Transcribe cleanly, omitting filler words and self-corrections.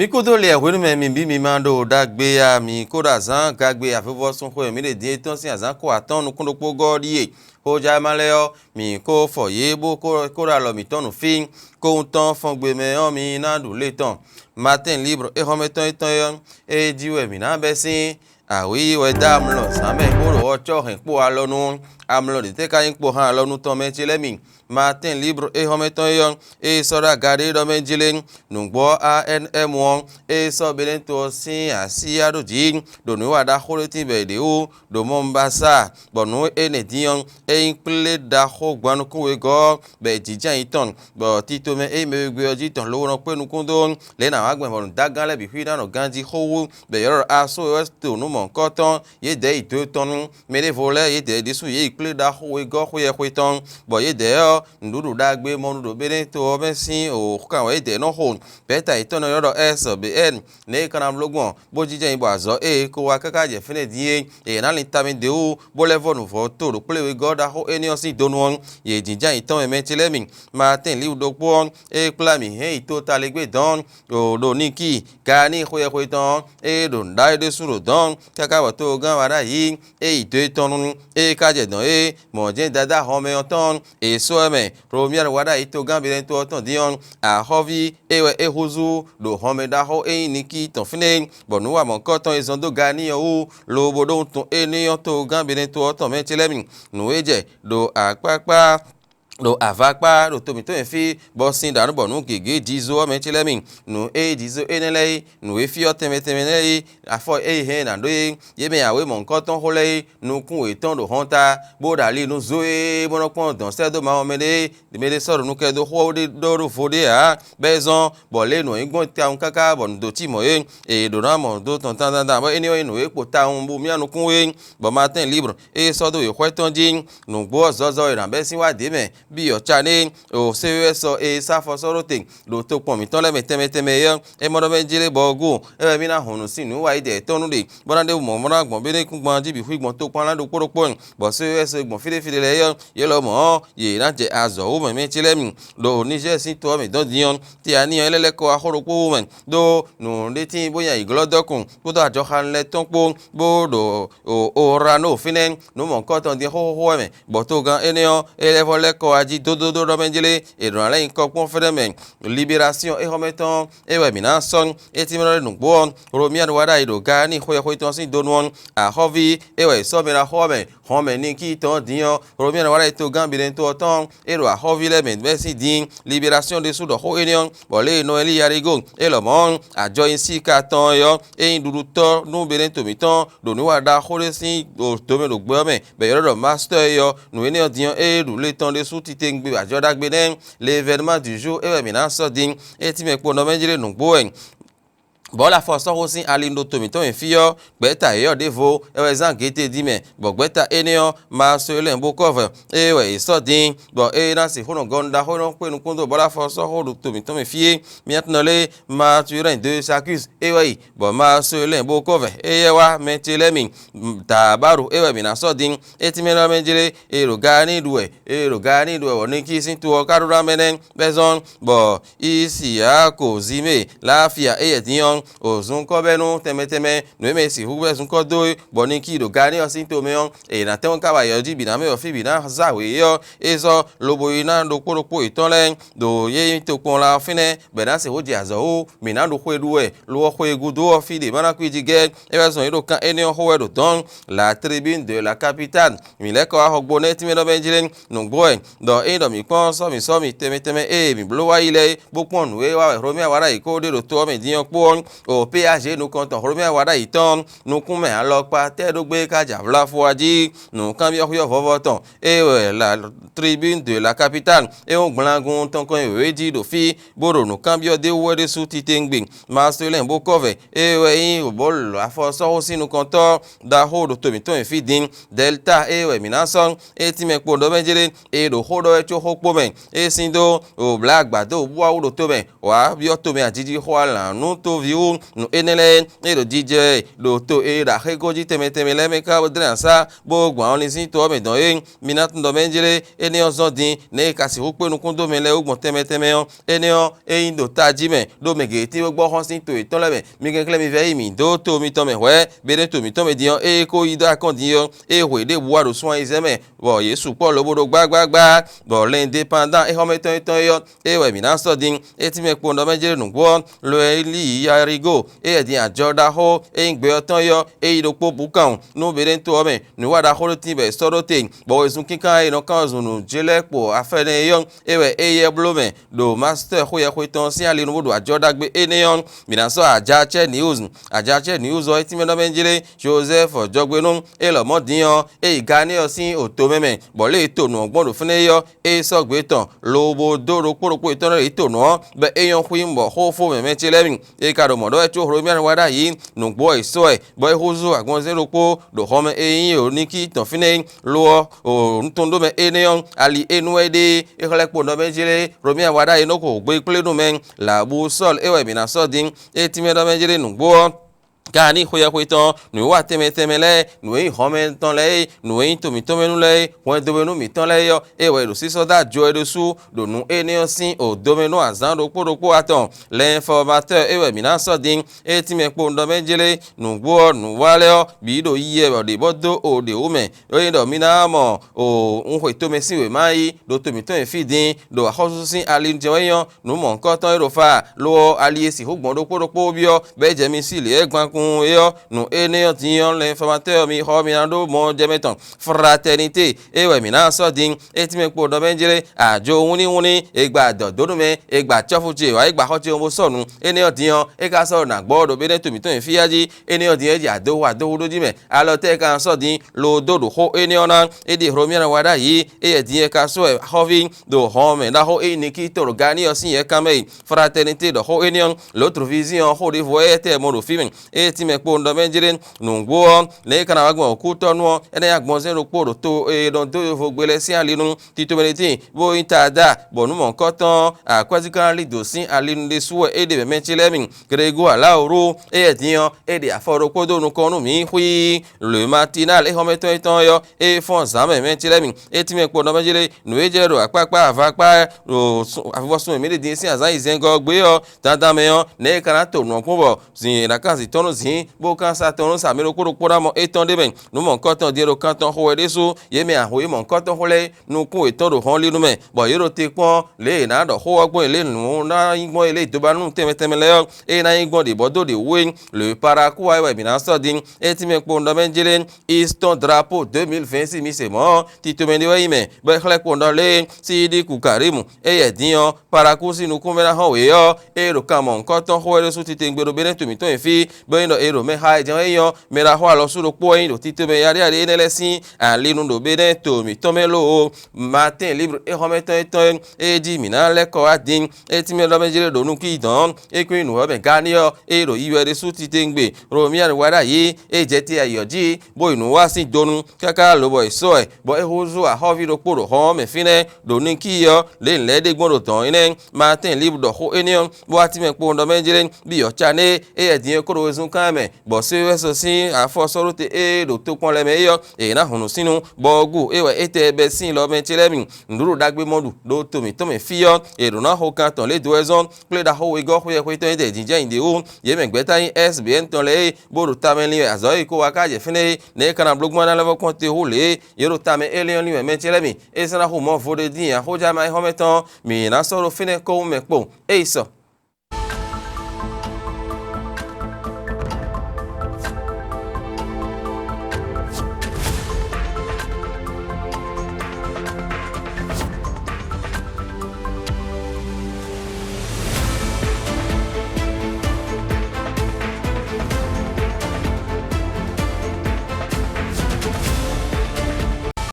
mi kodo le ehwe me mi bi mi mando dagbe ya mi koda zan gagbe afevo sun ko mi le die ton sin azan ko atan nu kundo po godi hoja maleo mi ko foye bo ko ra lo mi tonu fin ko ton FONGBE me o mi na du le ton Matin Libre e hometon eton e diwe mi na besin awi we dam lo same ko ro cho hen po alonu amlo de te ka yin po han alonu ton me chele mi Matin Libre e hometon e sora gade do me jile nungbo ANM1 e so belen to sin asi adoji do nu ada khoreti be de o do Mombasa bonu enedion e inple da kho gbanu ko we go be jijan iton bo tito me e me gbe oji ton lo ran pe nu kundo le na wa gben bon dagan le bi fi na no ganji khowu be yor aso west no mon koton ye de ito ton me le vole ye de disu ye inple da kho we go kho ye kwiton bo ye de nduru dagbe monu do belen to bensin o kan we de no ho beta iton yor SBN ne kanam logbon bo jijan ibo azo e ko wa kaka je fene die e na lintami de o bo level no vo to ro play we god ho eni osi donwon ye jijan iton me tilemi Matin Libre do po e plami he ito talegbe don o do NIKKI GAANI khoye ton e do ndai de suro don kaka wa to gan wara yi e ito ton e kaje don e mo je dada ho me ton e so me premier wada ito gan bi to ton dion a hovi e we e hozu do ho me da ho e NIKKI ton fine bonu wa mon koton e zondo GAANI o lo bodo ton e ni to gan bi to ton me tilemi nu eje do AVAKPA do AVAKPA do tomi to fi bosin danu bonu gege jizo me chilemi no e jizo enele no e fi otemetemene afo e he na do ye me awe mon koton hole no kun e ton do honta bo dali no zoe bono pon don se do ma mede de mede so no ke do ho de do ro fode a bezon bole no igon ti an kaka bon do ti mo e do na mo do ton tan dan bo eni o no e po ta un bo mi anu kun we bo Matin Libre e so do e kweton jin no gbo zozo e ran be sin wa de me bi o chane o CESO e safo sorote do to pon mi ton le meteme yo e mo do be jire BORGOU e mi na honu sinu wa ide tonu de bonande mo mo na gbon be ne kun gbon ji bi fu gbon to pon la do poropon bo CESO gbon fide le yo ye lo mo ye na je azo o me chile mi do Niger sin to me don dion ti ani elele ko ahoropo men do no de tin boya iglodokun ko do ajo han le ton po bo do o ra no finen no mo ko ton di ho me bo to gan enio ele vole ko aji do menjele e ran le nko pon fere men libération e hometon e we mina son e ti mero nu gbo romian wada ido GAANI khoye ton sin donwon a hovi e we so me ra home NIKKI ton dion romian wada to gan bi to ton e ro a hovi le men be si din libération de sous do ho union bole no eli yarigo e lo mon ajo insi ka ton yo e induru to nu bi to mi ton do ni wada khore sin do to me do gbo me be yo master yo nu eni dion e ru le ton de sous ti ngbe ajo dagbe den l'événement du jour e mi na so din e ti me po no menjire nu gbo en bola foso hosin alindo tomito en fiyo gbeta yo devo e we zan gete dime bo gbeta enio ma so le mbo cover e we so din bo e na si hono gonda hono pe nu kundo bola foso hodo tomito me fie mi atnole ma turen de s'accuse e we bo ma so le mbo cover e wa metele mi tabaru e we mi na so din e ti me na menjire e ro GAANI duwe wo NIKKI sin tu o karura menen bezon bo isi ako zime lafia e dion ozun ko benu temeteme no me si hu bezun ko do bo NIKKI do GAANI osin to me on e na ten ka ba yo ji bi na me o fi bi na zawe yo ezo lobo ina do poropo itonlen do ye to pon la fine be na se ho di azo o mi na do khweduwe lo khwegu o fi de bana kwiji ge e bezon iro kan eni o ho do don la tribune de la capitale mi le ko a hogbo ne ti me do benjilen no gbo do e do mi pon so mi temeteme e mi blo wa ile bo pon we wa romi awara iko de do to me diyan pon o PAG nu konton romi awada iton nu kun me alopa te do gbe kaja vla fuaji nu kan bi yo vovoton e la tribune de la capitale e on glangun ton kon we di do fi boro nu kan bi de wo de su ti tengbe master bo cover e we yin o bol afo so sinu konton da ho do to mi ton fi din delta e we minason e ti me po do menjere e do ho do e cho ho po men e sin do o black gbado wa wo do to men wa bi o to me ajiji ho ala nu to vi u nu enele ero DJ do to era hegoji teme leme ka odrensa bo gwa only sin to me don e minat ndo menjele ene ozodin ne kasi ho penu kun do mele ogbon teme on ene o e ndo tajime do mege ti gbo hon sin to iton lebe mi gen kle mi ve mi do to mi to me we bere to mi to me dion e ko ido akondion e we de wa do so izeme bo Yesu po lobodo gbagba bo l'indépendant e hometon yo e we mi na so din e ti me po ndo menjele nu gbo lo eli ya rigo e di ajoda ho e ngbe oton yo e ido po bukan no bere to o me nu wa da ho ti be so te bo esun kinkan e no kan zunu jele po afene yo e we e ye blome do master ho ye ko ton si ale no do ajoda gbe eneyon mi na so ajache news o ti me no menjele Joseph Ojogbenu e lo modiyan e GAANI o sin oto meme bo le to nu ogbon do fune yo e so gbe tan lobo doro poropo iton re to no be eyan hu mbo ho fo meme chelemin e ka do modo e cho horo mi wada yi nu gbo iso e bo e hozo agbon zero po do home eyin o NIKKI ton fine lo o ntondo me eneyon ali enuede e khalepo no menjele romi wada yi no ko gbe ple nu men la bu sol e we mi na so din e ti me do menjele nu gbo GAANI khoya khoiton nu wa teme le nu e home ton le nu e to mi nu le won do benu mi ton le yo e we do si so da jo e do su do nu e ne osin o do menu azan do po aton l'informateur e we mi na so din e ti me po ndo menjele nu gbo nu wa le o bi do yi e de bodo o de o me o do mi na mo o un khoi to me si we mai do to mi ton e fi din do a khosu sin ali njeyan nu mo nkan ton e ro fa lo ali esi ho gbon do po bi o be je mi si le egban yo nu ene tiyon l'informateur mi ho mi ando mo jemeton fraternité e we mi na so din e ti me po do menjele ajo wuni egba do me egba chofuche wa egba hoche mo sonu ene tiyon e ka so na gbodo be to mi ton fiaji ene tiyon ji ado do jime alo te kan so din lo do ho ene ona e di ro mi na wada yi e tiyen ka so hovi do ho me na ho e NIKKI to GAANI o sin e kame fraternité do ho ene l'autre vision ho de voye te mo do film e ti me po ndo menjire nu gbo le kana wagbon ku tonu ene agbon se ro po to e don to fo gbele si alinu ti to meliti bo intada bo nu mon koton akwazika li do sin alinu de suwe e de menchile min grego ala oro e dion e de aforo po do nu konu mi hui le matinal e hometo eton yo e fon zame menchile min e ti me po ndo menjire nu ejero apapa avakpa ro afosun mi de din si azan izengo gbe yo dandan me yo ne kana to nu kun bo sin na kan si tonu sin bo kan sa ton sa me ro ko pora mo eton de ben nu mo nkan ton diero kan ton ho edeso ye me aho ye mo nkan ton ho le nu kun eton ro hon li nu me bo ye ro te pon le na do ho ogbon ile nu na igbon ile to ba nu teme le e na igbon de bodo de we le paraku wa we bi na so din e ti me po ndo menjele iston drapeau 2026 mi se mo ti to me de we me bo khle po ndo le si di ku karimu e ye dion paraku si nu kun me na ho we yo e ro kan mo nkan ton ho edeso ti te ngbero be to mi to e fi bo ndo e ro me ha ejan eyan me ra ho alo su ro po yin do ti to me yari ari enelesin alinu do be den to mi to me lo matin libre e hometon eton e di mi na leko adin e ti me lo menjele do nu ki dan e ku inu obe GAANI o e ro iwe de su ti te ngbe ro mi ari wada yi e je ti ayoji bo inu wa sin donu kaka lo bo iso e bo e hozu a ho vi ro po ro ho me fine do ni ki yo le nle de gbon ro tan ine matin libre do ho enion bo ati me po ndo menjele bi o chane e edin ko ro ezun kan me bo se we so sin afo soro te e do to pon le me yo e na hunu sinu BORGOU e we ete be sin lo me chelemi nduru dagbe modu do to me fi yo e do na ho kan ton le do ezon ple da ho we go ho ye ko ite de jinje inde o ye me gbeta yin SBN ton le bo do ta me li azo e ko wa ka je fine ne kana blogman na level konte ho le ye do ta me elion li me chelemi e sana ho mo fo de din ya ho ja mai ho meton mi na soro fine ko me po e so